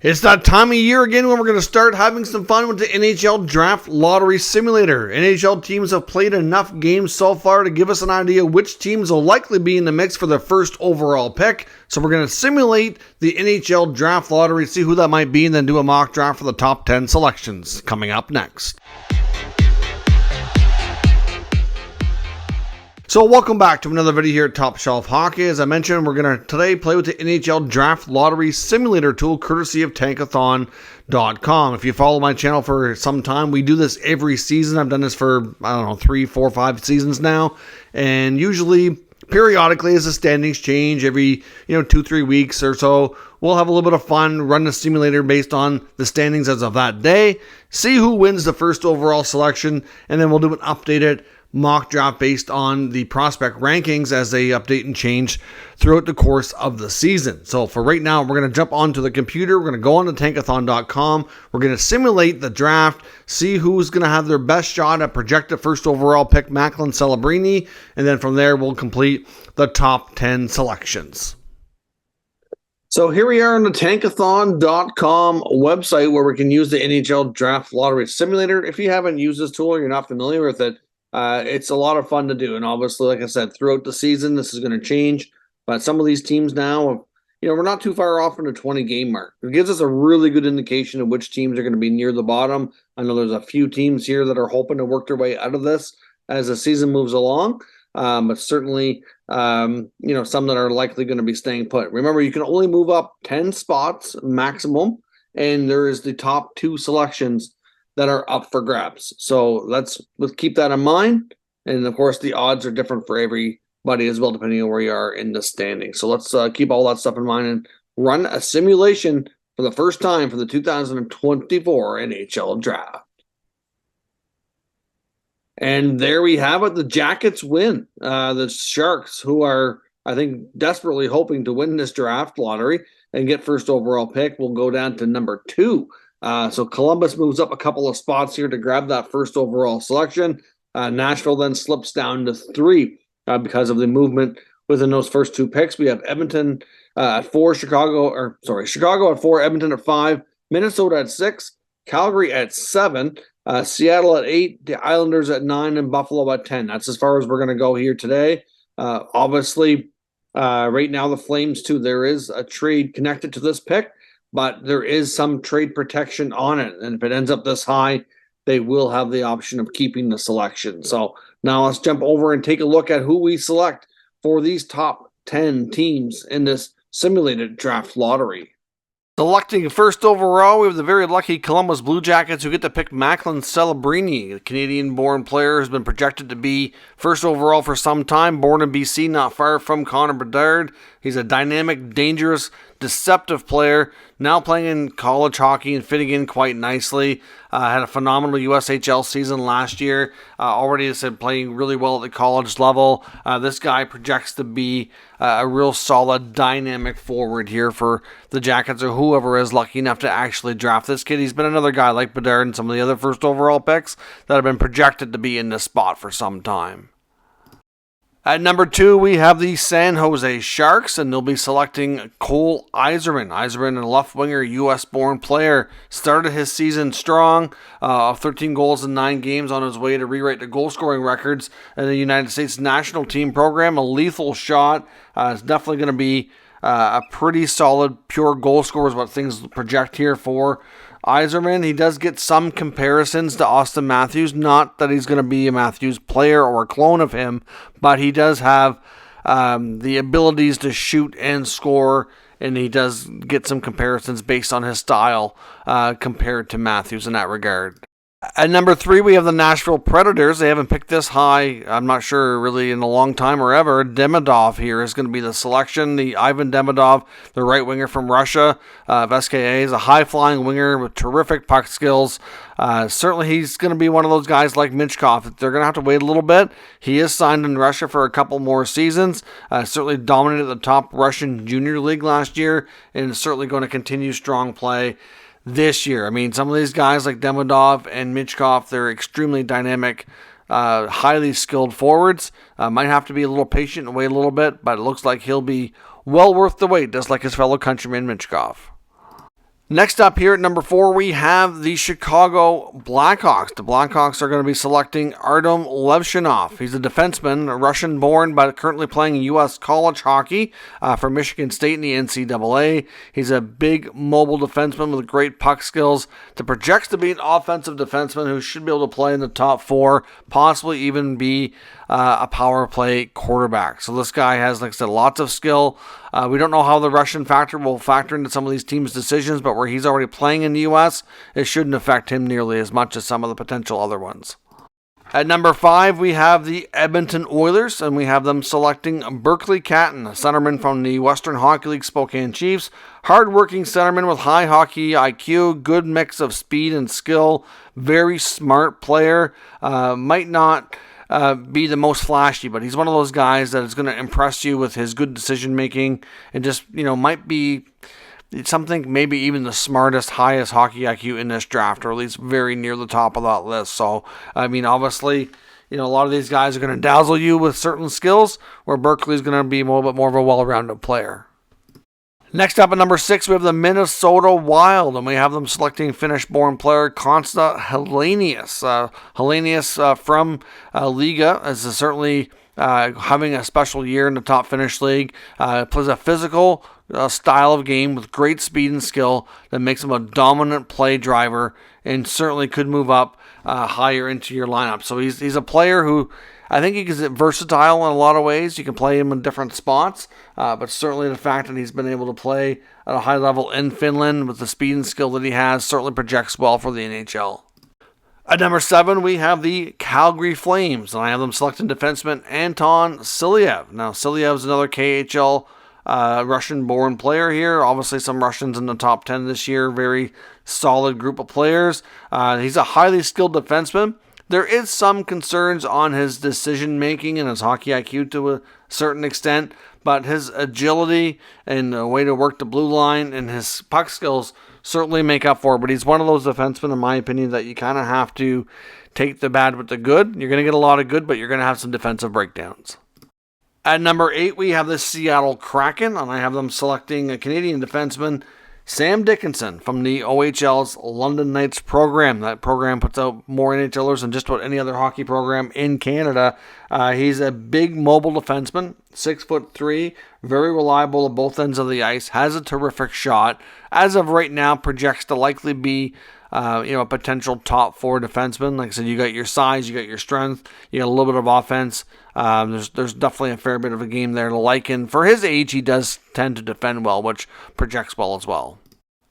It's that time of year again when we're going to start having some fun with the NHL Draft Lottery Simulator. NHL teams have played enough games so far to give us an idea which teams will likely be in the mix for their first overall pick. So we're going to simulate the NHL Draft Lottery, see who that might be, and then do a mock draft for the top 10 selections coming up next. So welcome back to another video here at Top Shelf Hockey. As I mentioned, we're going to today play with the NHL Draft Lottery Simulator tool courtesy of Tankathon.com. If you follow my channel for some time, we do this every season. I've done this for, 3, 4, 5 seasons now. And usually, periodically, as the standings change, every 2-3 weeks or so, we'll have a little bit of fun, run the simulator based on the standings as of that day, see who wins the first overall selection, and then we'll do an updated mock draft based on the prospect rankings as they update and change throughout the course of the season. So for right now, we're going to jump onto the computer. We're going to go on to Tankathon.com. We're going to simulate the draft, see who's going to have their best shot at projected first overall pick, Macklin Celebrini, and then from there, we'll complete the top 10 selections. So here we are on the Tankathon.com website where we can use the NHL Draft Lottery Simulator. If you haven't used this tool or you're not familiar with it, it's a lot of fun to do. And obviously, like I said, throughout the season, this is going to change. But some of these teams now, we're not too far off from the 20-game mark. It gives us a really good indication of which teams are going to be near the bottom. I know there's a few teams here that are hoping to work their way out of this as the season moves along. But certainly, some that are likely going to be staying put. Remember, you can only move up 10 spots maximum. And there is the top 2 selections that are up for grabs. So let's keep that in mind. And of course, the odds are different for everybody as well, depending on where you are in the standing. So let's keep all that stuff in mind and run a simulation for the first time for the 2024 NHL Draft. And there we have it. The Jackets win. The Sharks, who are, I think, desperately hoping to win this draft lottery and get first overall pick, will go down to number 2. So Columbus moves up a couple of spots here to grab that first overall selection. Nashville then slips down to 3 because of the movement within those first 2 picks. We have Edmonton at 4, Chicago at 4, Edmonton at 5, Minnesota at 6, Calgary at 7, Seattle at 8, the Islanders at 9, and Buffalo at 10. That's as far as we're going to go here today. Obviously, right now the Flames too, there is a trade connected to this pick, but there is some trade protection on it. And if it ends up this high, they will have the option of keeping the selection. So now let's jump over and take a look at who we select for these top 10 teams in this simulated draft lottery. Selecting first overall, we have the very lucky Columbus Blue Jackets who get to pick Macklin Celebrini. The Canadian-born player has been projected to be first overall for some time. Born in BC, not far from Connor Bedard. He's a dynamic, dangerous, deceptive player, now playing in college hockey and fitting in quite nicely. Had a phenomenal USHL season last year. Already, as I said, playing really well at the college level. This guy projects to be a real solid, dynamic forward here for the Jackets or whoever is lucky enough to actually draft this kid. He's been another guy like Bedard and some of the other first overall picks that have been projected to be in this spot for some time. At number 2, we have the San Jose Sharks, and they'll be selecting Cole Yzerman. Yzerman, a left winger, U.S.-born player, started his season strong, 13 goals in 9 games on his way to rewrite the goal-scoring records in the United States national team program. A lethal shot. It's definitely going to be a pretty solid, pure goal scorer is what things project here for Yzerman. He does get some comparisons to Austin Matthews. Not that he's going to be a Matthews player or a clone of him, but he does have the abilities to shoot and score, and he does get some comparisons based on his style compared to Matthews in that regard. At number 3, we have the Nashville Predators. They haven't picked this high, I'm not sure, really in a long time or ever. Demidov here is going to be the selection. The Ivan Demidov, the right winger from Russia of SKA, is a high-flying winger with terrific puck skills. Certainly he's going to be one of those guys like Minchkov. They're going to have to wait a little bit. He is signed in Russia for a couple more seasons. Certainly dominated the top Russian junior league last year, and is certainly going to continue strong play this year. I mean, some of these guys like Demidov and Minchkov, they're extremely dynamic, highly skilled forwards. Might have to be a little patient and wait a little bit, but it looks like he'll be well worth the wait, just like his fellow countryman Minchkov. Next up here at number 4, we have the Chicago Blackhawks. The Blackhawks are going to be selecting Artem Levshinov. He's a defenseman, Russian-born, but currently playing U.S. college hockey for Michigan State in the NCAA. He's a big, mobile defenseman with great puck skills that projects to be an offensive defenseman who should be able to play in the top 4, possibly even be a power play quarterback. So this guy has, like I said, lots of skill. We don't know how the Russian factor will factor into some of these teams' decisions, but where he's already playing in the U.S., it shouldn't affect him nearly as much as some of the potential other ones. At number 5, we have the Edmonton Oilers, and we have them selecting Berkeley Catton, a centerman from the Western Hockey League Spokane Chiefs. Hard-working centerman with high hockey IQ, good mix of speed and skill, very smart player, might not be the most flashy, but he's one of those guys that is going to impress you with his good decision making and just, might be something, maybe even the smartest, highest hockey IQ in this draft, or at least very near the top of that list. So, obviously, a lot of these guys are going to dazzle you with certain skills, where Berkeley is going to be a little bit more of a well-rounded player. Next up at number 6, we have the Minnesota Wild, and we have them selecting Finnish-born player Konsta Helenius. Helenius from Liga is certainly having a special year in the top Finnish league. Plays a physical style of game with great speed and skill that makes him a dominant play driver and certainly could move up higher into your lineup. So he's a player who I think he's versatile in a lot of ways. You can play him in different spots, but certainly the fact that he's been able to play at a high level in Finland with the speed and skill that he has certainly projects well for the NHL. At number 7, we have the Calgary Flames, and I have them selecting defenseman Anton Silyev. Now, Silyev is another KHL Russian-born player here. Obviously, some Russians in the top 10 this year. Very solid group of players. He's a highly skilled defenseman. There is some concerns on his decision-making and his hockey IQ to a certain extent, but his agility and the way to work the blue line and his puck skills certainly make up for it. But he's one of those defensemen, in my opinion, that you kind of have to take the bad with the good. You're going to get a lot of good, but you're going to have some defensive breakdowns. At number 8, we have the Seattle Kraken, and I have them selecting a Canadian defenseman, Sam Dickinson, from the OHL's London Knights program. That program puts out more NHLers than just about any other hockey program in Canada. He's a big mobile defenseman, 6'3", very reliable at both ends of the ice, has a terrific shot. As of right now, projects to likely be a potential top 4 defenseman. Like I said, you got your size, you got your strength, you got a little bit of offense. There's definitely a fair bit of a game there to like. And for his age, he does tend to defend well, which projects well as well.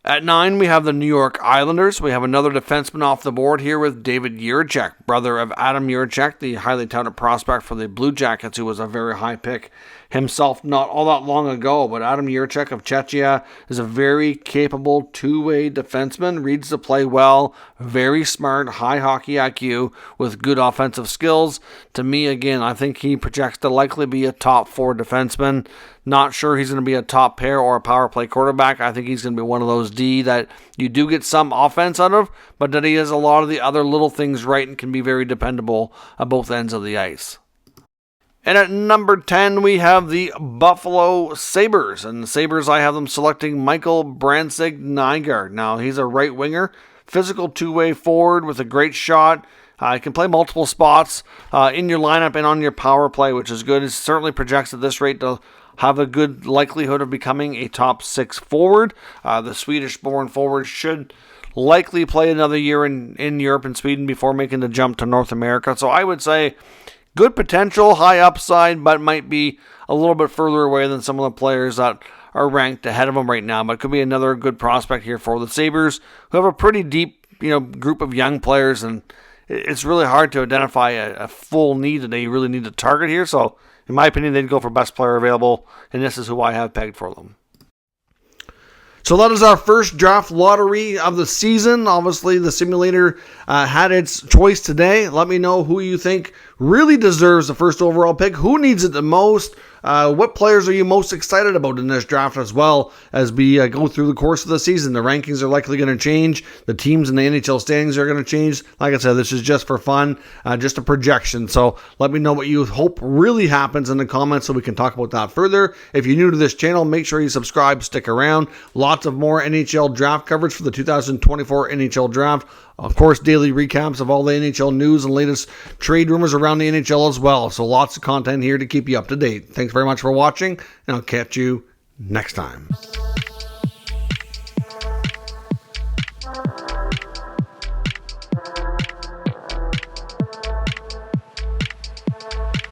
At 9, we have the New York Islanders. We have another defenseman off the board here with David Jiricek, brother of Adam Jiricek, the highly touted prospect for the Blue Jackets, who was a very high pick himself not all that long ago. But Adam Jiricek of Czechia is a very capable two-way defenseman, reads the play well, very smart, high hockey IQ with good offensive skills. To me, again, I think he projects to likely be a top 4 defenseman. Not sure he's going to be a top pair or a power play quarterback. I think he's going to be one of those D that you do get some offense out of, but that he has a lot of the other little things right and can be very dependable at both ends of the ice. And at number 10, we have the Buffalo Sabres. And the Sabres, I have them selecting Michael Brandtzig-Nygaard. Now, he's a right winger, physical two-way forward with a great shot. He can play multiple spots in your lineup and on your power play, which is good. It certainly projects at this rate to have a good likelihood of becoming a top 6 forward. The Swedish-born forward should likely play another year in Europe and Sweden before making the jump to North America. So I would say good potential, high upside, but might be a little bit further away than some of the players that are ranked ahead of him right now. But it could be another good prospect here for the Sabres, who have a pretty deep group of young players, and it's really hard to identify a full need that they really need to target here. So in my opinion, they'd go for best player available, and this is who I have pegged for them. So that is our first draft lottery of the season. Obviously, the simulator had its choice today. Let me know who you think really deserves the first overall pick, who needs it the most, what players are you most excited about in this draft as well as we go through the course of the season? The rankings are likely going to change. The teams in the NHL standings are going to change. Like I said, this is just for fun, just a projection. So let me know what you hope really happens in the comments so we can talk about that further. If you're new to this channel, make sure you subscribe, stick around. Lots of more NHL draft coverage for the 2024 NHL draft. Of course, daily recaps of all the NHL news and latest trade rumors around the NHL as well. So lots of content here to keep you up to date. Thanks very much for watching, and I'll catch you next time.